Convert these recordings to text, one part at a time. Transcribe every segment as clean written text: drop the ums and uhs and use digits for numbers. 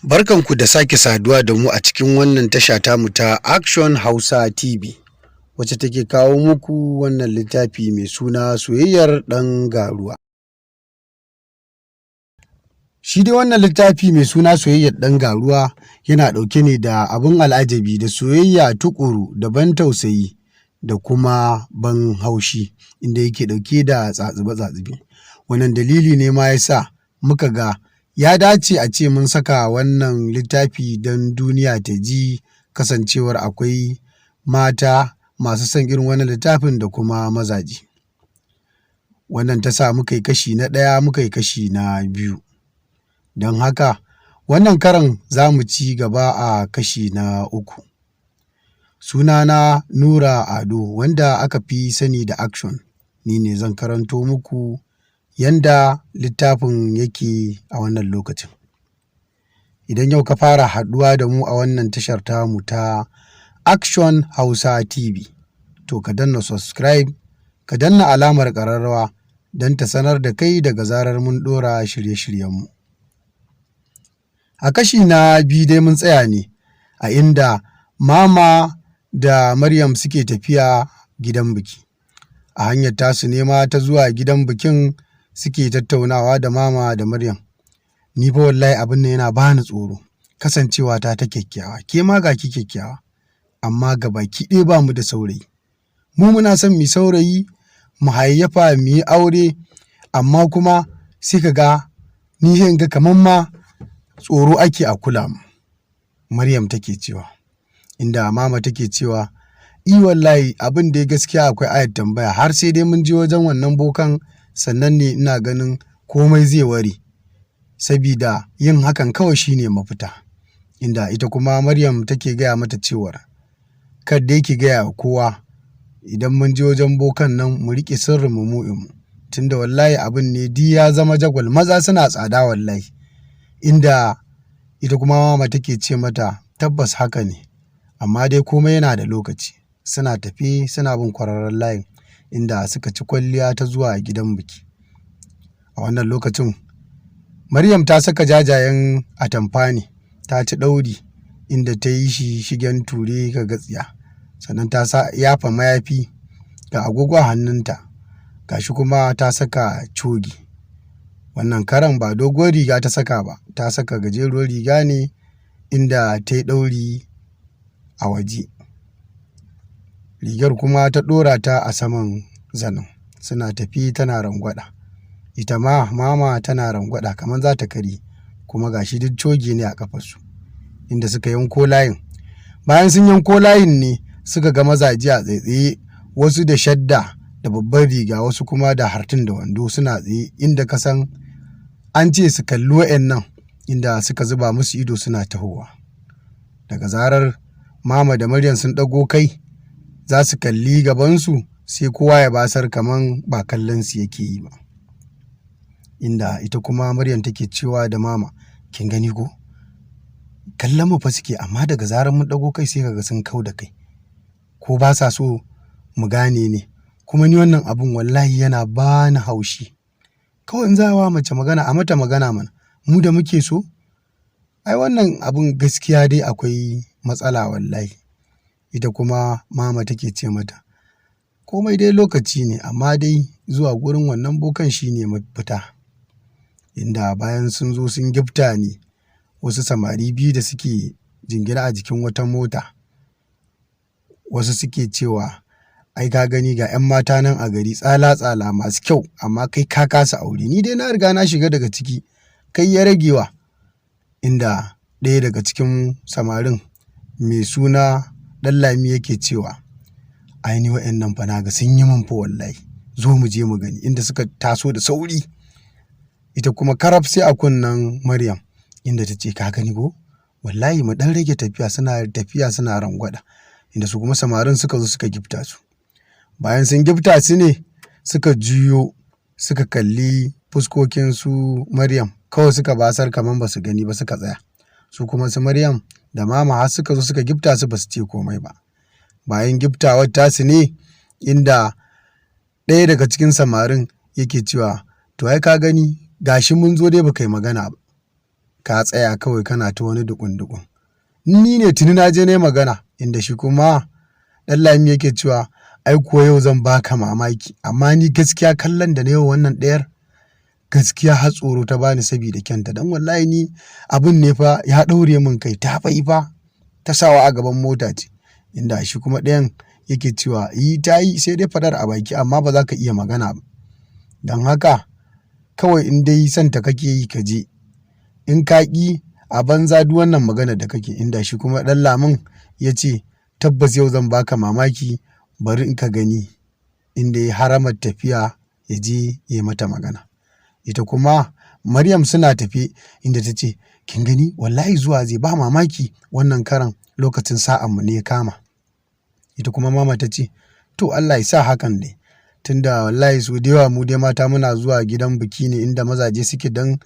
Barkanku da sake saduwa da mu a cikin wannan tasha tamu ta Action Hausa TV, wacce take kawo muku wannan littafi mai suna Soyayyar ɗan Garuwa. Shi dai wannan littafi mai suna Soyayyar ɗan Garuwa yana ɗauke ne da abin al'ajabi da soyayya tuƙuru da ban tausayi da kuma ban haushi, inda yake ɗauke da tsatsube-tsatsube. Wannan dalili ne ma ya sa muka ga ya dace a ce mun saka wannan littafi don duniya ta ji, kasancewar akwai mata masu son irin wannan littafin da kuma mazaje. Wannan ta sa muka yi kashi na ɗaya, muka yi kashi na biyu. Don haka wannan karon za mu ci gaba a kashi na uku. Sunana Nura Ado, wanda aka fi sani da Action. Ni ne zan karanto muku yanda littafin yake a wannan lokacin. Idan yau ka fara haɗuwa da mu a wannan tashar tamu ta Action Hausa TV, to ka danna subscribe, ka danna alamar ƙararrawa don ta sanar da kai daga zarar mun ɗora shirye-shiryenmu. A kashi na biyu dai mun tsaya ne a inda Mama da Maryam suke tafiya gidan biki. A hanyar tasu ne ma ta zuwa gidan bikin suke tattaunawa da Mama da Maryam. Ni fa wallahi abin nan yana bani tsoro, kasancewa ta kyakkyawa, ke ma ga ki kyakkyawa, amma gabaki ɗaya ba mu da saurayi. Mu muna son mu saurayi, mu hayayyafa, mu yi aure, amma kuma sai ka ga ni sai in ga kamar ma tsoro ake a kula mu. Maryam take cewa, inda Mama take cewa wallahi abin da gaskiya akwai ayat tambaya, har sai dai mun je wajen wannan bokan sannan ne ina ganin komai zai ware, sabida yin hakan kawai shine mafita. Inda ita kuma Maryam take gaya mata cewar kar dai ki gaya wa kowa, idan mun je wajen bokan nan mu riƙe sirrin mu, tunda wallahi abin ne di ya zama jagwal, maza suna tsada wallahi. Inda ita kuma Mama take ce mata tabbas haka ne, amma dai komai yana da lokaci. Suna tafe suna bin kwararren layin, inda suka ci kwalliya ta zuwa gidan biki. A wannan lokacin Maryam ta saka jajayen atamfa ne, ta ci ɗauri, inda ta yi shi shigen ture ka gatsiya, sannan ta yafa mayafi, ga agogo a hannunta, ga shi kuma ta saka cogi. Wannan karon ba doguwar riga ta saka ba, ta saka gajeruwar riga ne, inda ta yi ɗauri a waje. Rigar kuma ta ɗora ta a saman zanin, suna tafi tana rangwaɗa. Ita ma Mama tana rangwaɗa kamar za ta karye, kuma ga shi duk cogi ne a ƙafarsu, inda suka yanko layin. Bayan sun yanko layin ne suka ga mazaje a tsaitsaye, wasu da shadda da babbar riga, wasu kuma da hartun da wando suna tsaye, inda ka san an ce su kalli wa'yannan, inda suka zuba musu ido suna tahowa. Daga zarar Mama da Maryam sun ɗago kai za su kalli gabansu, sai kowa ya basar kaman ba kallon su yake yi ba. Inda ita kuma Maryam take cewa da Mama, kin gani ko? Kallon mu fa suke, amma daga zarar mun ɗago kai sai kaga sun kau da kai, ko ba sa so mu gane ne. Kuma ni wannan abun wallahi yana bani haushi. Kawai in za wa mace magana a mata magana mana, mu da muke so. Ai wannan abun gaskiya dai akwai matsala wallahi. Ita kuma Mama take ce mata komai dai lokaci ne, amma dai zuwa gurin wannan bokan shi ne mafita. Inda bayan sun zo sun gifta ne wasu samari biyu da suke jingina a jikin wata mota, wasu suke cewa ai ka gani ga 'yan mata nan a gari tsala-tsala masu kyau, amma kai ka kasa aure. Ni dai na riga na shiga daga ciki, kai ya ragewa. Inda ɗaya daga cikin samarin mai suna Ɗanlami yake cewa ai ni wa'yannan fa na ga sun yi min fa wallahi, zo mu je mu gani. Inda suka taso da sauri, ita kuma karaf sai a kunnen Maryam, inda ta ce ka gani ko, wallahi mu ɗan rage tafiya suna rangwada. Inda su kuma samarin suka zo suka gifta su. Bayan sun gifta su ne suka juyo suka kalli fuskokin su Maryam, kawai suka basar kamar ba su gani ba, suka tsaya. Su kuma su Maryam da Mama har suka zo suka gifta su, ba su ce komai ba. Bayan giftawar tasu ne inda ɗaya daga cikin samarin yake cewa to ai ka gani gashi mun zo dai ba kai magana ba, ka tsaya kawai kana ta wani dukun-dukun. Ni ne tuni na je ne magana, inda shi kuma Ɗanlami yake cewa ai kuwa yau zan baka mamaki, amma ni gaskiya kallon da na yau wannan ɗayar gaskiya har tsoro ta bani saboda kyanta, don wallahi ni abin ne fa ya ɗaure min kai, ta fa fa ta sawa a gaban mota ce, inda shi kuma ɗayan yake cewa yi ta yi sai dai faɗar a baki amma ba za ka iya magana ba, don haka kawai in dai santa kake yi ka je, in ka ƙi a banza duk wannan magana da kake. Inda shi kuma Ɗanlamin ya ce tabbas yau zan baka mamaki, bari in ka gani, inda ya haramar tafiya ya je ya mata magana. Ita kuma Maryam suna tafe, inda ta ce kin gani wallahi zuwa zai ba mamaki wannan karan lokacin sa'anmu ne ya kama. Ita kuma mama ta ce to Allah ya sa hakan ne, tunda wallahi su da yawa mu dai mata muna zuwa gidan biki ne inda mazaje suke, don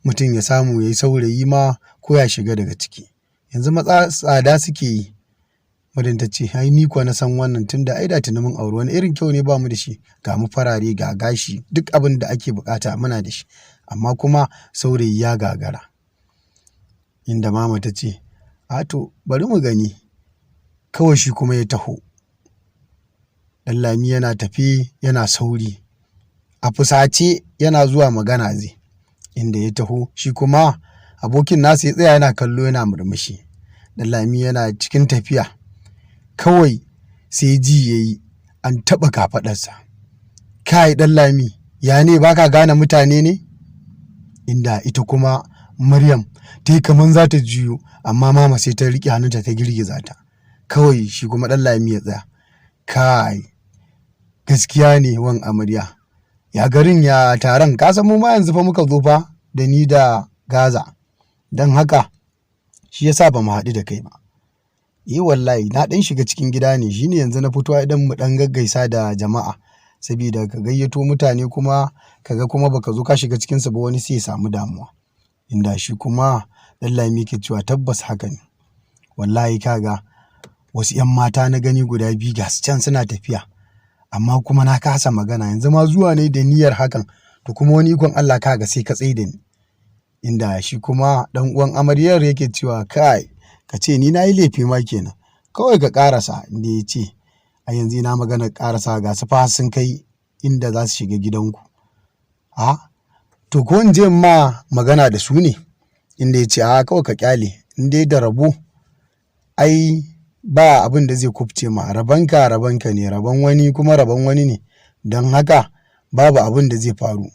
mutum ya samu ya yi saurayi ma ko ya shiga daga ciki. Yanzu tsada suke yi. Maryam ta ce ai ni kuwa na san wannan, tunda ai da tuni mun auri, wani irin kyau ne ba mu da shi, ga mu farare ga gashi duk abin da ake bukata muna da shi, amma kuma saurayi ya gagara. Inda mama ta ce a to bari mu gani, kawai shi kuma ya taho. Ɗanlami yana tafe yana sauri a fusace yana zuwa magana zai, inda ya taho shi kuma abokin nasa ya tsaya yana kallo yana murmushi. Ɗanlami yana cikin tafiya kawai sai ji ya yi an taɓa kafaɗarsa. Kai Ɗanlami, ya ne ba ka gane mutane ne? Inda ita kuma Maryam ta yi kamar za ta juyo, amma mama sai ta riƙe hannunta ta girgiza ta. Kawai shi kuma Ɗanlami ya tsaya. Kai, gaskiya ne wan amarya. Ya garin ya taron, ka san mu ma yanzu fa muka zo fa da ni da Gaza. Don haka shi yasa ba mu haɗu da kai ba. Wallahi na ɗan shiga cikin gida ne, shine yanzu na fito idan mu ɗan gaggaisa da jama'a, saboda ka gayyato mutane kuma kaga kuma baka zo ka shiga cikinsu ba, wani sai ya samu damuwa. Inda shi kuma Ɗanlami ke cewa tabbas haka ne. Wallahi kaga wasu 'yan mata na gani guda biyu ga su can suna tafiya, amma kuma na kasa magana, yanzu ma zuwa ne da niyyar hakan, to kuma wani ikon Allah kaga sai ka tsaye da ni. Inda shi kuma ɗan uwan amaryar yake cewa kai ka ce ni na yi laifi ma kenan, kawai ka ƙarasa. Inda ya ce a yanzu na magana ƙarasa, ga su fa sun kai inda za su shiga gidanku. To ko in je ma magana da su ne? Inda ya ce a kawai ka ƙyale, in dai da rabo ai ba abin da zai kubce ma, rabonka ne, rabon wani kuma rabon wani ne, don haka babu abin da zai faru.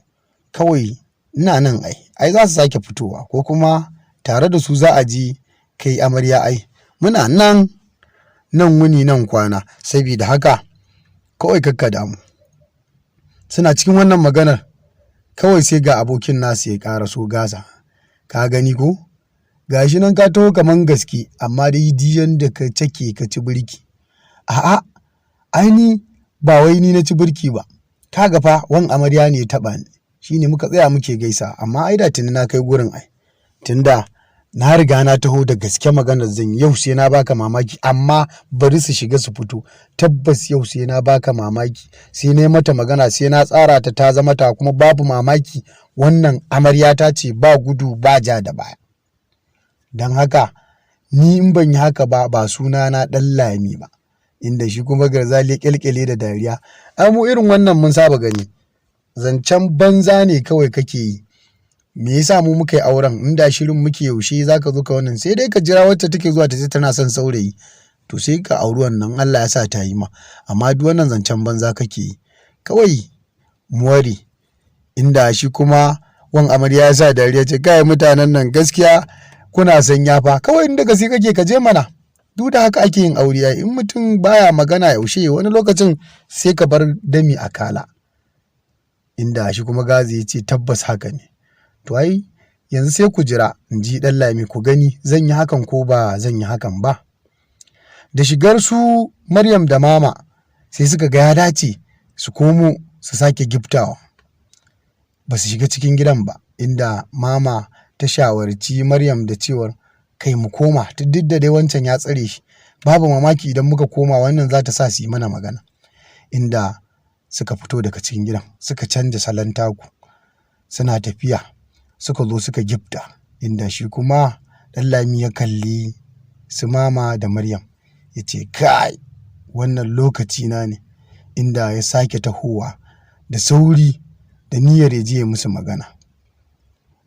Kawai ina nan ai za su sake fitowa, ko kuma tare da su za a ji kai amarya, ai muna nan wuni nan kwana, saboda haka kawai kakka damu. Suna cikin wannan maganar kawai sai ga abokin nasu ya ƙaraso Gaza. Ka gani ko? Gashi nan ka taho kaman gaske, amma dai diyan da ka cake ka ci birki. A'a, ai ni ba wai ni na ci birki ba, kaga fa wan amarya ne ya taɓa ni, shine muka tsaya muke gaisa, amma ai da tuni na kai gurin tunda na riga na taho da gaske maganar zan yau sai na baka mamaki, amma bari su shiga su fito, tabbas yau sai na baka mamaki, sai na mata magana, sai na tsara ta zama ta, kuma babu mamaki wannan amarya ta ce ba gudu ba ja da baya. Don haka ni in ban yi haka ba suna na Ɗanlami ba. Inda shi kuma Garzali ya ƙyalƙyale da dariya. Ai mu irin wannan mun saba gani, zancen banza ne kawai kake yi. Me yasa mu muka yi auren, inda shirin muke yaushe za ka zo ka wannan, sai dai ka jira wacce take zuwa ta ce tana son saurayi, to sai ka auri wannan, Allah ya sa ta yi ma, amma duk wannan zancen banza kake yi kawai muwari. Inda shi kuma wan amarya ya sa dariya ce kai mutanen nan gaskiya kuna sanya fa, kawai inda gaske kake ka je mana, duk da haka ake yin aure. In mutum baya magana yaushe, wani lokacin sai ka bar dami a kala. Inda shi kuma Gazi ya ce tabbas haka ne. To ai yanzu sai ku jira in ji Ɗanlami, ku gani zan yi hakan ko ba zan yi hakan ba. Da shigar su Maryam da mama sai suka ga ya dace su komo su sake giftawa, ba su shiga cikin gidan ba, inda mama ta shawarci Maryam da cewar kai mu koma, duk da dai wancan ya tsare shi, babu mamaki idan muka koma wannan za ta sa su yi mana magana. Inda suka fito daga cikin gidan suka canja salon taku, suna tafiya suka zo suka gifta inda shi kuma Ɗanlami ya kalli su Mama da Maryam ya ce, kai wannan lokaci na ne, inda ya sake tahowa da sauri da niyyar ya je ya musu magana.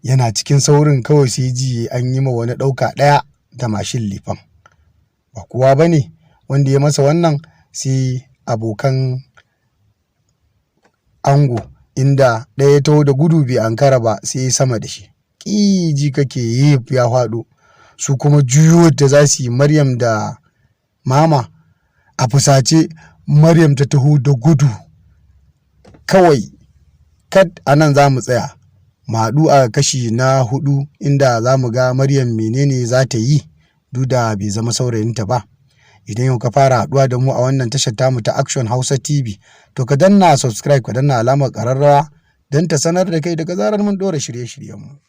Yana cikin saurin kawai sai ji an yi ma wani ɗauka ɗaya da mashin lifan. Ba kowa ba ne wanda ya masa wannan sai abokan ango, inda ɗaya ya taho da gudu bai ankara ba sai ya sama da shi. Ƙiji kake yi ya faɗo. Su kuma juyo da za su yi, Maryam da Mama a fusace, Maryam ta taho da gudu. Kawai kad a nan za mu tsaya, mu haɗu a kashi na 4 inda za mu ga Maryam menene za ta yi duk da bai zama saurayinta ba. Idan yau ka fara haɗuwa da mu a wannan tashar tamu ta Action Hausa TV, to ka danna subscribe, ka danna alamar ƙararrawa don ta sanar da kai daga zarar mun ɗora shirye-shiryenmu.